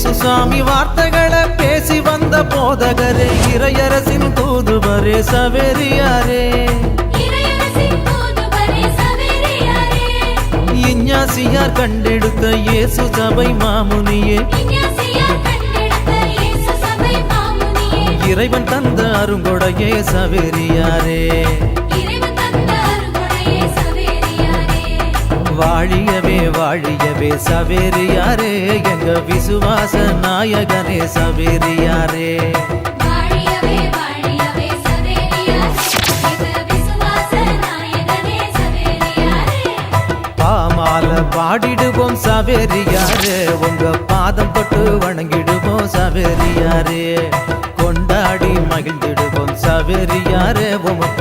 இயேசு சுவாமி வார்த்தைகளை பேசி வந்த போதகரே, இறையரசின் தூதுவரே சவேரியாரே, இஞ்ஞாசியார் கண்டெடுத்த இயேசு சபை மாமுனியே, இறைவன் தந்த அருங்கொடையே சவேரியாரே, வாழியவே வாழியவே சவேரியாரே, எங்க விசுவாச நாயகனே சவேரியாரே. பாமால பாடிடுவோம் சவேரியாரே, உங்க பாதம் தொட்டு வணங்கிடுவோம் சவேரியாரே, கொண்டாடி மகிழ்ந்திடுவோம் சவேரியாரே, உமக்கு